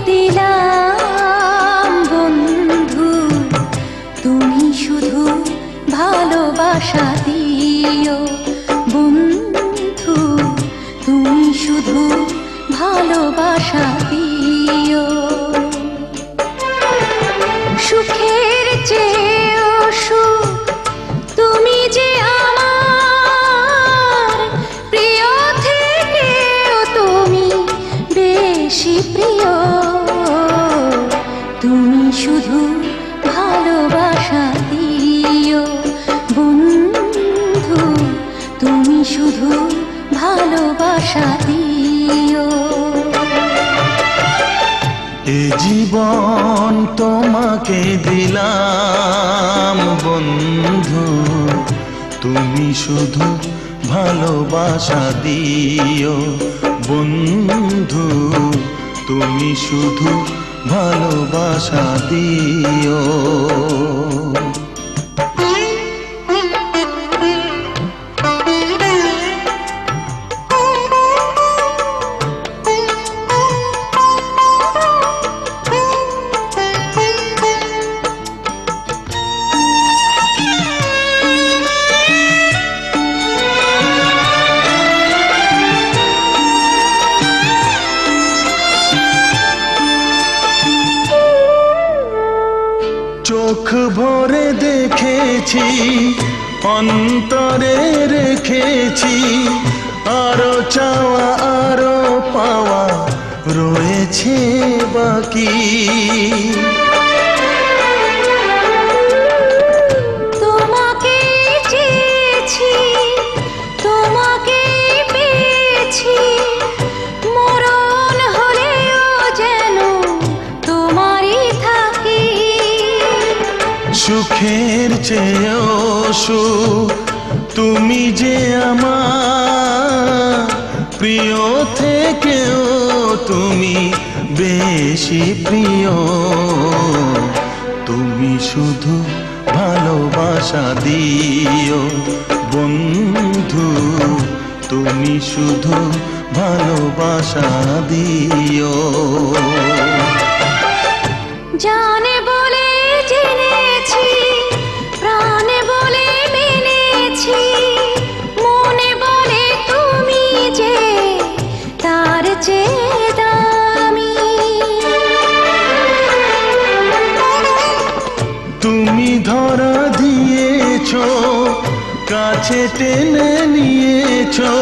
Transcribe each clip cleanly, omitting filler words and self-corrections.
দিলাম বন্ধু, তুমি শুধু ভালোবাসা দিও বন্ধু, তুমি শুধু ভালোবাসা দিও। সুখের চেয়েও সুখ তুমি যে আমার, প্রিয় থেকেও তুমি বেশি প্রিয়, তুমি শুধু ভালোবাসা দিও বন্ধু, তুমি শুধু ভালোবাসা দিও। এ জীবন তোমাকে দিলাম বন্ধু, তুমি শুধু ভালোবাসা দিও বন্ধু, তুমি শুধু ভালোবাসা দিও। চোখ ভরে দেখেছি, অন্তরে রেখেছি, আরো চাওয়া আরো পাওয়া রয়েছে বাকি। তোমাকে চেয়েছি, তোমাকে পেয়েছি, মরণ হলেও যেন তোমারই থাকি। সুখের চেয়েও সুখ তুমি যে আমার, প্রিয় থেকেও তুমি বেশি প্রিয়, তুমি শুধু ভালোবাসা দিও বন্ধু, তুমি শুধু ভালোবাসা দিও। জানে বলে জেনেছি, প্রাণে বলে মেনেছি, মনে বলে তুমি যে তার চেয়ে দামি। তুমি ধরা দিয়েছো, কাছে টেনে নিয়েছো,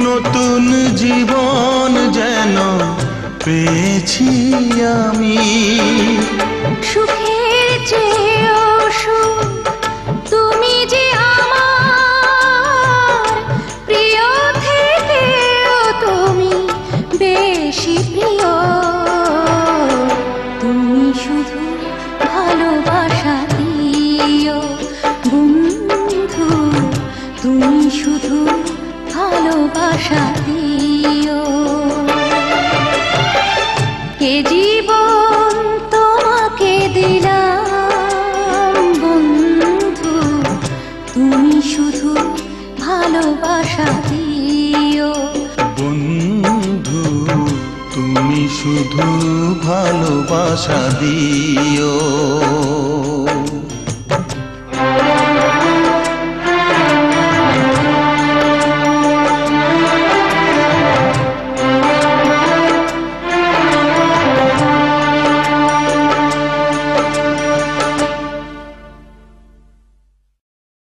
নতুন জীবন যেন পেয়েছি আমি। সুখের চেয়েও সুখ তুমি যে আমার, প্রিয় থেকেও তুমি বেশি প্রিয়, তুমি শুধু ভালোবাসা দিও বন্ধু, তুমি শুধু ভালোবাসা দিও। এ জীবন তোমাকে দিলাম বন্ধু, তুমি শুধু ভালোবাসা দিও বন্ধু, তুমি শুধু ভালোবাসা দিও।